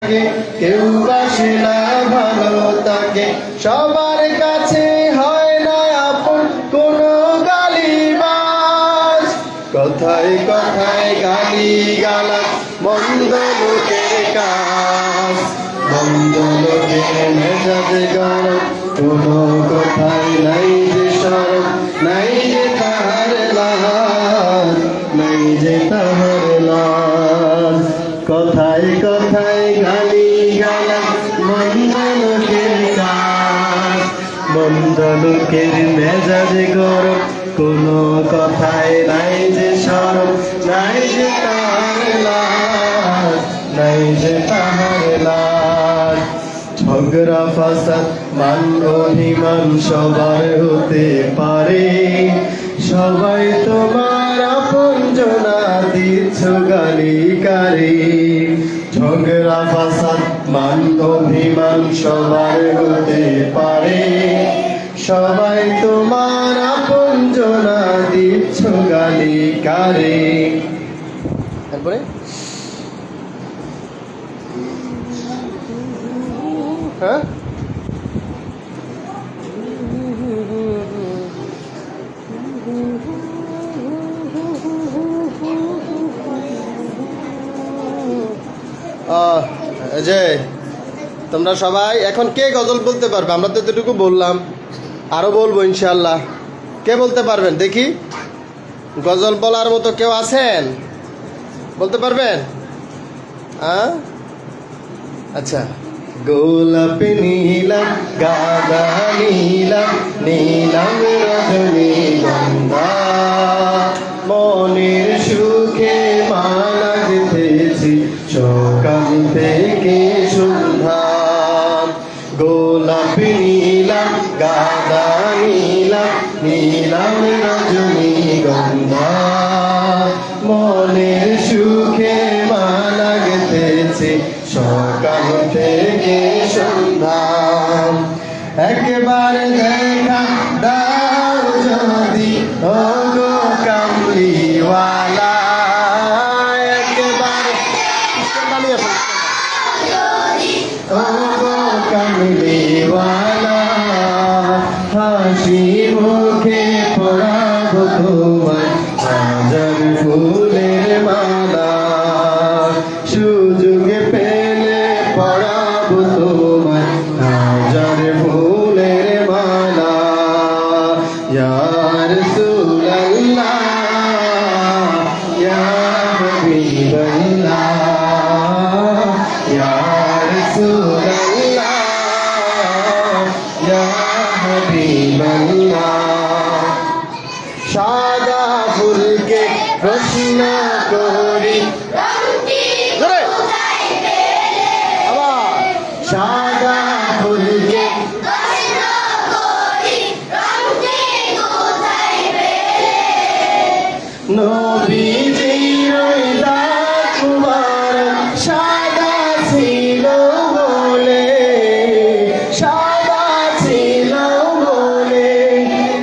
কেউ বাসে না ভালো তাকে, সবার কাছে হয় না আপন কোনো গালিবাজ। কথায় কথায় গালি গালাজ মন্দ লোকের কাজ, মন্দ লোকের মেজাজ গরম, কোনো কথায় নাই যে সরম, নাই যে তাহার লাজ, নাই যে তাহার লাজ। কথায় কথায় গালি গালাজ মন্দ লোকের কাজ, মন্দ লোকের মেজাজ গরম, কোনো কথায় নাই যে সরম, নাই যে তাহার লাজ, নাই যে তাহার লাজ। ঝগড়া ফাসাদ মান অভিমান সবার হতে পারে, সবাই তোমার আপনজনা দিচ্ছ গালি কারে। ঝগড়া ফাসাদ মান অভিমান সবার হতে পারে, সবাই তোমার আপনজনা দিচ্ছ গালি কারে। তারপরে হ্যাঁ যে তোমরা সবাই এখন কে গজল বলতে পারবে? আমরা তো এতটুকু বললাম, আরো বলবো ইনশাল্লাহ। কে বলতে পারবেন দেখি? গজল বলার মতো কেউ আছেন? বলতে পারবেন? আচ্ছা। গোলাপ নীলাম গাঁদা নীলাম, নীলাম রজনীগন্ধা, মনের সুখে মালা গেঁথেছি সকাল থেকে সন্ধ্যা। গোলাপ নীলাম গাঁদা নীলাম, নীলাম রজনীগন্ধা, মনের সুখে মালা গেঁথেছি সকাল থেকে সন্ধ্যা। একবার দেখা দাও যদি ও গো কামলিওয়ালা, একবার ও গো কামলিওয়ালা, হাসি মুখে পরাবো তোমায় হাজার ফুলের মালা। সুযোগ পেলে পরাবো তোমায় হাজার ফুলের মালা। ইয়া রাসূলুল্লাহ ইয়া হাবিবাল্লাহ, ইয়া রাসূলুল্লাহ ইয়া হাবিবাল্লাহ। সাদা ফুলকে প্রশ্ন করি, সাদা ফুলকে নবীজির দাঁত মুবারক সাদা ছিল বলে, সাদা ছিল বলে,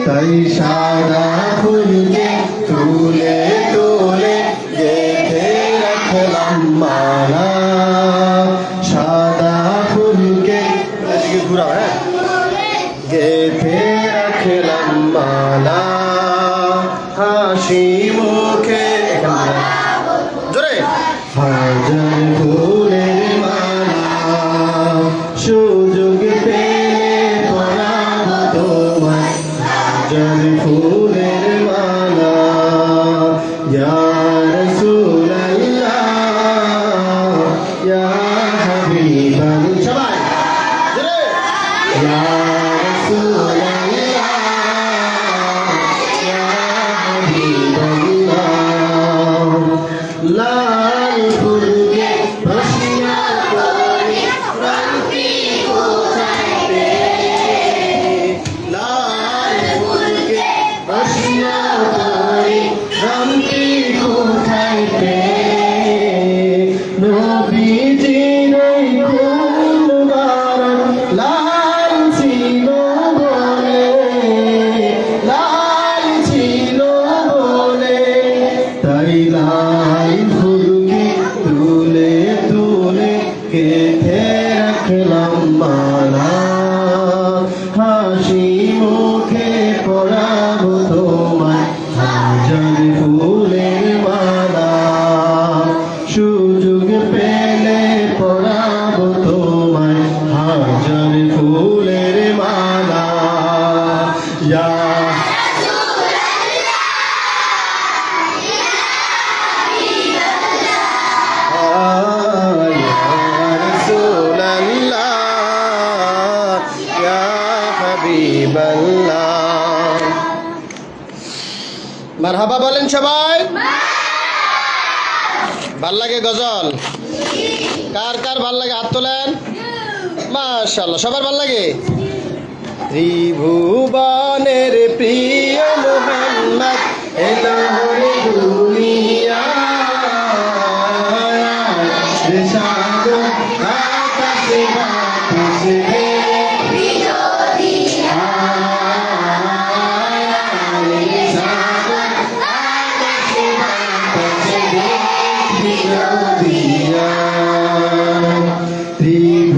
তাই সাদা ফুলকে তুলে তুলে গেঁথে রাখলাম মালা। সাদা ফুলকে গেঁথে রাখলাম মালা, হাসি মুখে জোরে হাজার ফুলের মালা। সুযোগ পেলে পরাবো তোমায় হাজার ফুলের মালা। ইয়া রাসূলুল্লাহ ইয়া হাবিবাল্লাহ, সবাই জোরে ইয়া রাসূলুল্লাহ ইয়া হাবিবাল্লাহ। লাল ফুলকে প্রশ্ন করি প্রান্তি কোথায় পেলে, লাল ফুলকে প্রশ্ন করি প্রান্তি কোথায় পেলে, নবীজির গেথে রাখলাম মালা, হাসি মুখে পরাবো তোমায় হাজার ফুলের মালা, সুযোগ পেলে পরাবো তোমায় হাজার ফুলের মালা। ইয়া মারহাবা বলেন সবাই। ভাল লাগে গজল? কার কার ভাল লাগে হাত তোলেন। মাশাআল্লাহ, সবার ভাল লাগে। ত্রিভুবনের প্রিয় মুহাম্মদ এলো রে দুনিয়ায়, সাগর আকাশে বাতাসে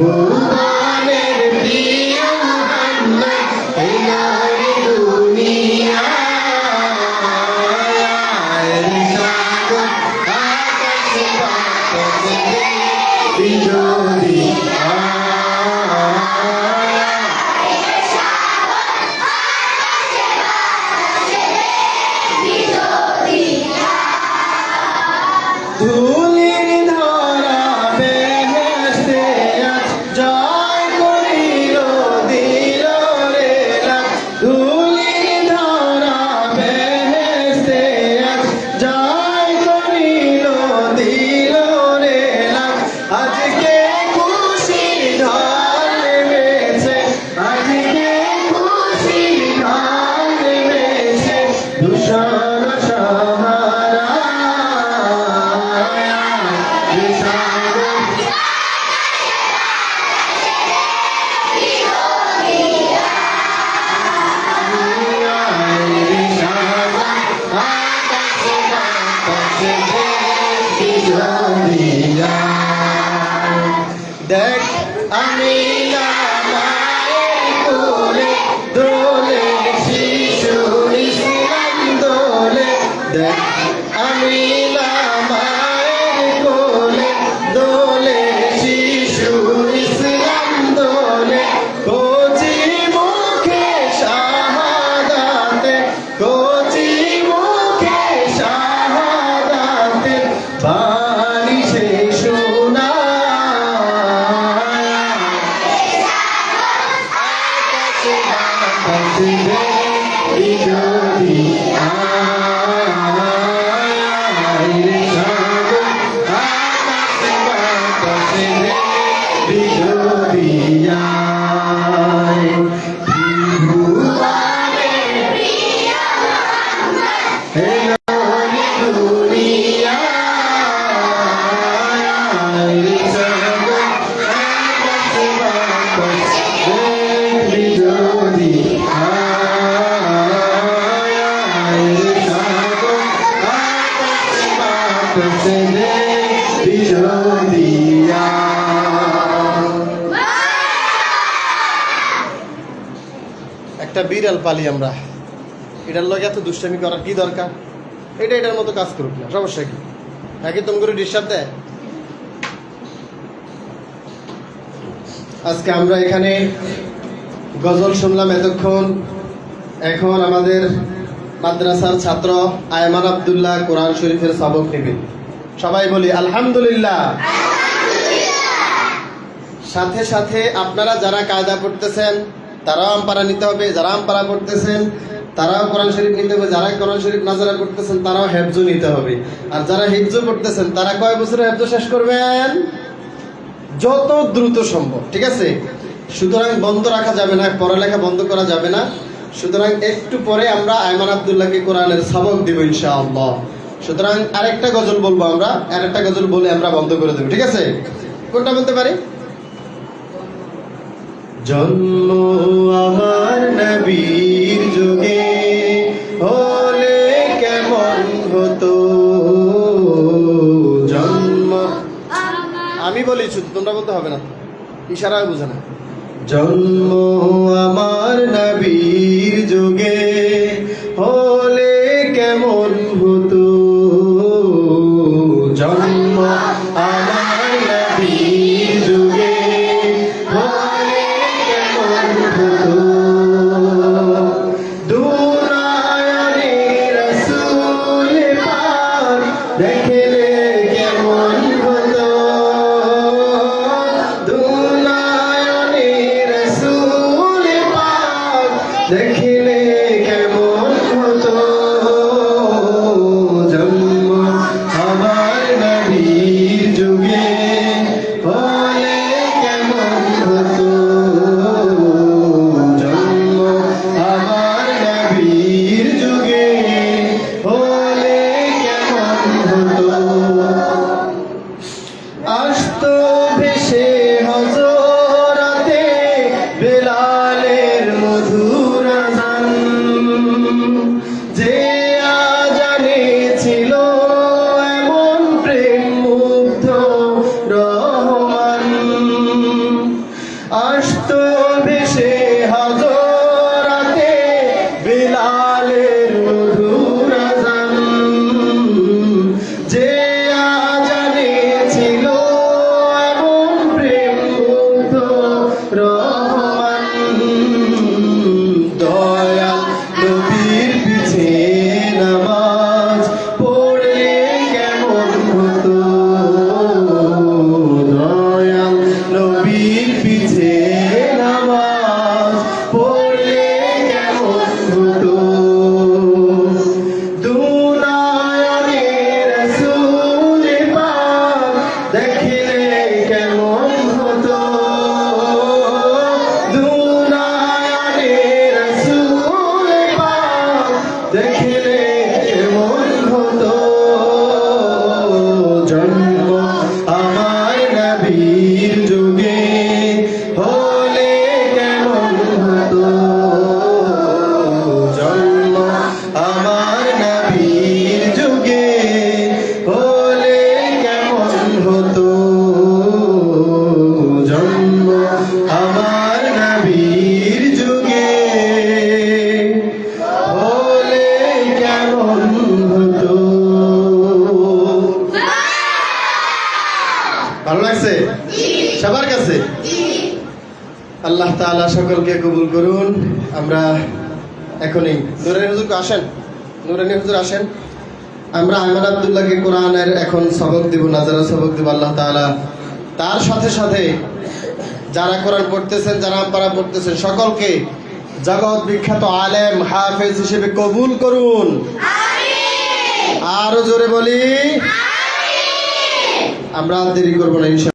ত্রিভুবনের প্রিয় মুহাম্মদ এলো রে দুনিয়ায়, সাগর আকাশে বাতাসে বিজলি ধুলির ধরা বেহেশতে আজ জয় করিল দিল রে লাখ, ধুলির ধরা বেহেশতে আজ জয় করিল দিল রে লাখ, আজকে খুশির ঢল নেমেছে, আজকে খুশির ঢল নেমেছে ধূসর সাহারা, দেখ আমি মায়ের কোলে দোলে শিশু ইসলাম দোলে, দেখ আমি মায়ের কোলে দোলে শিশু ইসলাম দোলে, কচি মুখে শাহাদাতে, কচি মুখে শাহাদাতে বাণী সে শোনা, বিজলি একটা বিড়াল পালি আমরা, এটার লগে এত দুষ্টামি করার কি দরকার? এটার মতো কাজ করুক না, সমস্যা কি? নাকি তুমি করে ডিস্টার্ব দেয়? আজকে আমরা এখানে গজল শুনলাম এতক্ষণ। এখন আমাদের মাদ্রাসার ছাত্র আয়মান আব্দুল্লাহ কোরআন শরীফের সবক নেবে। সবাই বলি আলহামদুলিল্লাহ। সাথে সাথে আপনারা যারা কায়দা পড়তেছেন তারাও আমপারা নিতে হবে, যারা আমপারা পড়তেছেন তারাও কোরআন শরীফ নিতে হবে, যারা কোরআন শরীফ নাজারা পড়তেছেন তারাও হেফজু নিতে হবে। আর যারা হেফজু পড়তেছেন তারা কয় বছরে হেফজু শেষ করবেন? যত দ্রুত সম্ভব, ঠিক আছে? সুতরাং বন্ধ রাখা যাবে না, পড়ালেখা বন্ধ করা যাবে না। সুতরাং একটু পরে আমরা আয়মান আব্দুল্লাহকে কোরআনের সবক দেব ইনশাআল্লাহ। সুতরাং আরেকটা গজল বলবো আমরা, আরেকটা গজল বলে আমরা বন্ধ করে দেবো, ঠিক আছে? কোনটা বলতে পারি? জন্ম আমার নবীর যুগে হলে কেমন হতো, জন্ম আমি বলি শুধু তোমরা বলতে হবে না, ইশারায় বুঝে না। জন্ম আমার নবীর যুগে হলে কেমন হতো, জন্ম আমার নবীর যুগে হলে কেমন হতো, দুনায়নে রাসূল পাক দেখলে কেমন হতো, দুনায়নে রাসূল পাক দেখলে কেমন হতো, জন্ম আমার নবীর যুগে হলে কেমন হতো, জন্ম আমার নবীর যুগে হলে কেমন হতো, আসতো ভেসে হযরতে বেলালের মধুর আযান, যে আযানে ছিল এমন প্রেম মুগ্ধ রহমান, আসতো ভেসে হযরতে বেলালের মধুর আযান, যে আযানে ছিল এমন প্রেম মুগ্ধ রহমান, দয়াল নবীর পিছে নামাজ পড়লে কেমন হতো, দয়াল নবীর পিছে নামাজ পড়লে কেমন হতো, দুনায়নে রাসূল পাক দেখলে কেমন হতো, দুনায়নে রাসূল পাক দেখলে কেমন হতো, জন্ম আমার নবীর যুগে হলে কেমন হতো, জন্ম আমার নবীর যুগে হলে কেমন হতো, জন্ম আমার নবীর যুগে হলে কেমন হতো। ভালো লাগছে সবার কাছে? আল্লাহ তাআলা সকলকে কবুল করুন। আমরা এখনই নুরানি হুজুরকে আসেন, নুরানি হুজুর আসেন। আমরা আয়মান আব্দুল্লাহকে কোরআনের এখন সবক দিব, নাজারা সবক দিব। আল্লাহ তাআলা তার সাথে সাথে যারা কোরআন পড়তেছেন, যারা আমপারা পড়তেছেন, সকলকে জগৎ বিখ্যাত আলেম হাফেজ হিসেবে কবুল করুন। আরো জোরে বলি, আমরা আর দেরি করবো না ইনশাআল্লাহ।